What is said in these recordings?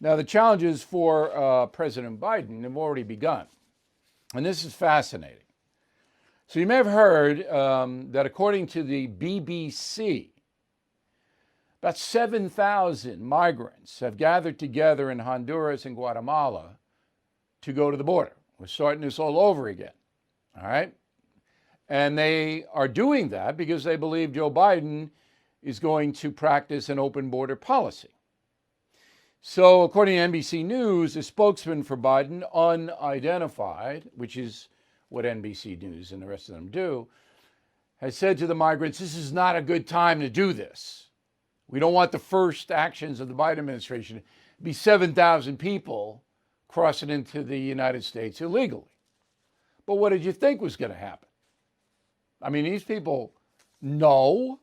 Now, the challenges for President Biden have already begun. And this is fascinating. So you may have heard that according to the BBC, about 7,000 migrants have gathered together in Honduras and Guatemala to go to the border. We're starting this all over again, all right? And they are doing that because they believe Joe Biden is going to practice an open border policy. So according to NBC News, a spokesman for Biden, unidentified, which is what NBC News and the rest of them do, has said to the migrants, this is not a good time to do this. We don't want the first actions of the Biden administration to be 7,000 people crossing into the United States illegally. But what did you think was going to happen? I mean, these people know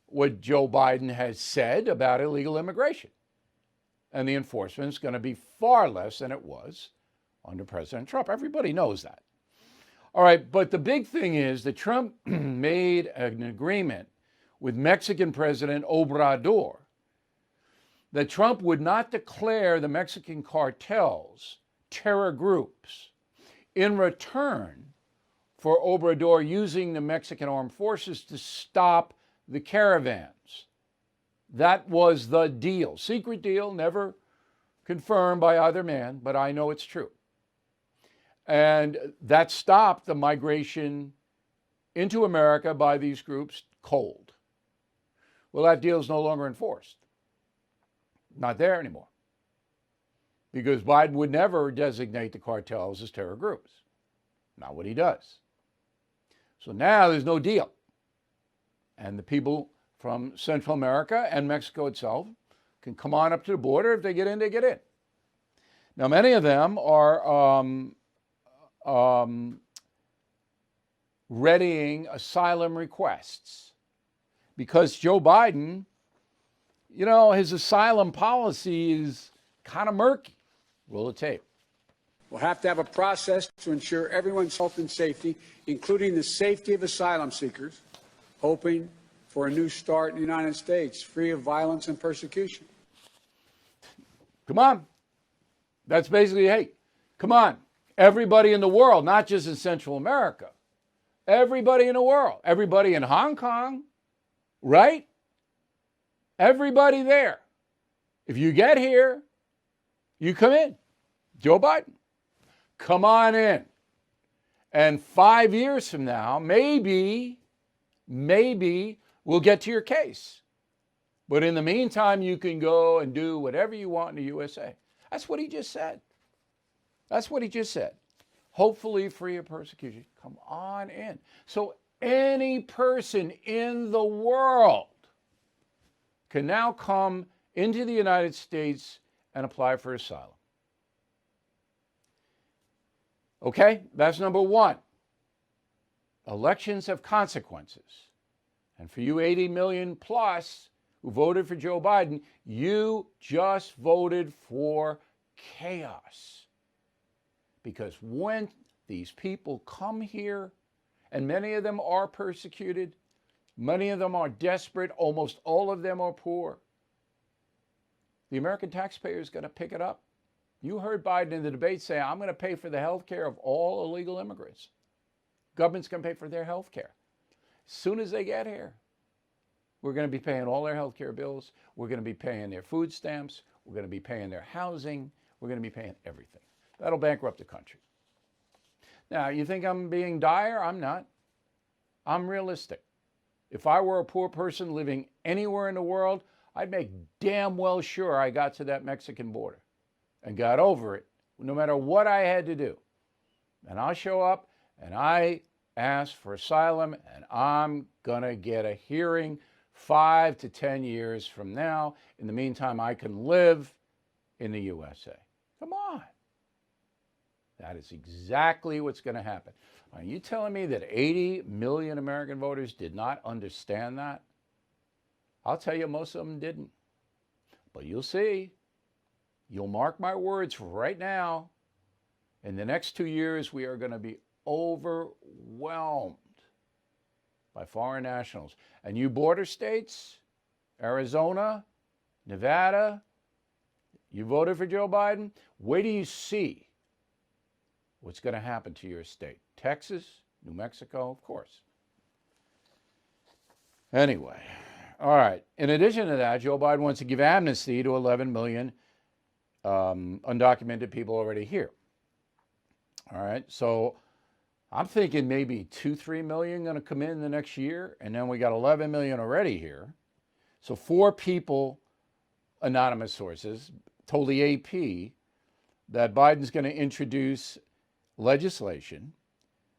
what Joe Biden has said about illegal immigration. And the enforcement is going to be far less than it was under President Trump. Everybody knows that. All right, but the big thing is that Trump made an agreement with Mexican President Obrador that Trump would not declare the Mexican cartels terror groups in return for Obrador using the Mexican armed forces to stop the caravans. That was the deal. Secret deal, never confirmed by either man, but I know it's true. And that stopped the migration into America by these groups cold. Well, that deal is no longer enforced. Not there anymore. Because Biden would never designate the cartels as terror groups. Not what he does. So now there's no deal. And the people from Central America and Mexico itself can come on up to the border. If they get in, they get in. Now, many of them are readying asylum requests because Joe Biden, you know, his asylum policy is kind of murky. Roll the tape. We'll have to have a process to ensure everyone's health and safety, including the safety of asylum seekers, hoping for a new start in the United States, free of violence and persecution. Come on. That's basically, hey, come on. Everybody in the world, not just in Central America. Everybody in the world. Everybody in Hong Kong, right? Everybody there. If you get here, you come in. Joe Biden, come on in. And 5 years from now, maybe we'll get to your case. But in the meantime, you can go and do whatever you want in the USA. That's what he just said. That's what he just said. Hopefully free of persecution. Come on in. So any person in the world can now come into the United States and apply for asylum. Okay, that's number one. Elections have consequences. And for you 80 million plus who voted for Joe Biden, you just voted for chaos. Because when these people come here, and many of them are persecuted, many of them are desperate, almost all of them are poor, the American taxpayer is going to pick it up. You heard Biden in the debate say, I'm going to pay for the health care of all illegal immigrants. Government's going to pay for their health care. As soon as they get here, we're going to be paying all their health care bills. We're going to be paying their food stamps. We're going to be paying their housing. We're going to be paying everything. That'll bankrupt the country. Now, you think I'm being dire? I'm not. I'm realistic. If I were a poor person living anywhere in the world, I'd make damn well sure I got to that Mexican border and got over it, no matter what I had to do. And I'll show up and I ask for asylum and I'm going to get a hearing 5 to 10 years from now. In the meantime, I can live in the USA. Come on. That is exactly what's going to happen. Are you telling me that 80 million American voters did not understand that? I'll tell you, most of them didn't. But you'll see. You'll mark my words right now. In the next 2 years, we are going to be overwhelmed by foreign nationals. And you border states, Arizona, Nevada, You voted for Joe Biden? Wait till you see what's going to happen to your state. Texas, New Mexico, of course. Anyway, all right. In addition to that, Joe Biden wants to give amnesty to 11 million undocumented people already here. All right. So I'm thinking maybe 2-3 million going to come in the next year. And then we got 11 million already here. So 4 people, anonymous sources, told the AP that Biden's going to introduce legislation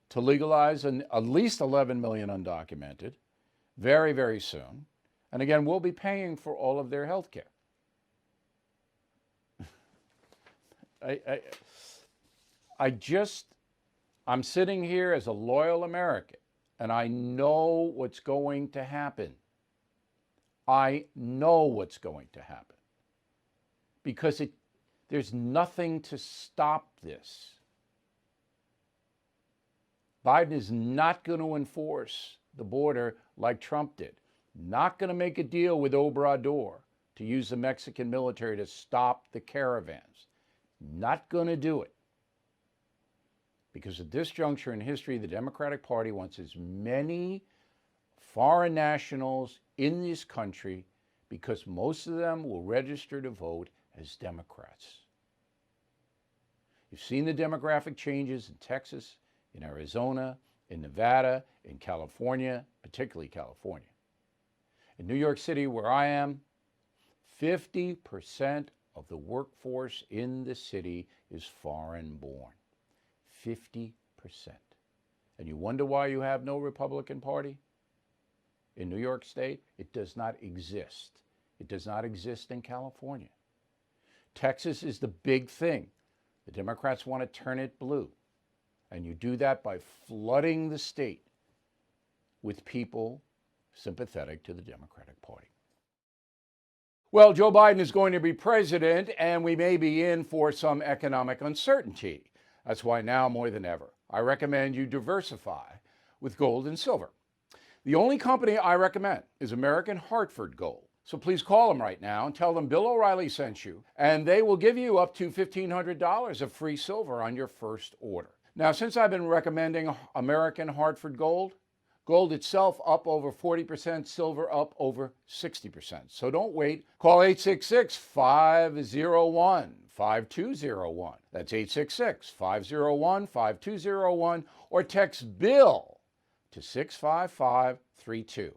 to legalize at least 11 million undocumented very, very soon. And again, we'll be paying for all of their health care. I'm sitting here as a loyal American, and I know what's going to happen. I know what's going to happen. Because there's nothing to stop this. Biden is not going to enforce the border like Trump did. Not going to make a deal with Obrador to use the Mexican military to stop the caravans. Not going to do it. Because at this juncture in history, the Democratic Party wants as many foreign nationals in this country because most of them will register to vote as Democrats. You've seen the demographic changes in Texas, in Arizona, in Nevada, in California, particularly California. In New York City, where I am, 50% of the workforce in the city is foreign born. 50%. And you wonder why you have no Republican Party? In New York State, it does not exist. It does not exist in California. Texas is the big thing. The Democrats want to turn it blue. And you do that by flooding the state with people sympathetic to the Democratic Party. Well, Joe Biden is going to be president, and we may be in for some economic uncertainty. That's why now more than ever, I recommend you diversify with gold and silver. The only company I recommend is American Hartford Gold. So please call them right now and tell them Bill O'Reilly sent you, and they will give you up to $1,500 of free silver on your first order. Now, since I've been recommending American Hartford Gold, gold itself up over 40%, silver up over 60%. So don't wait. Call 866-501-5201. That's 866-501-5201, or text BILL to 65532.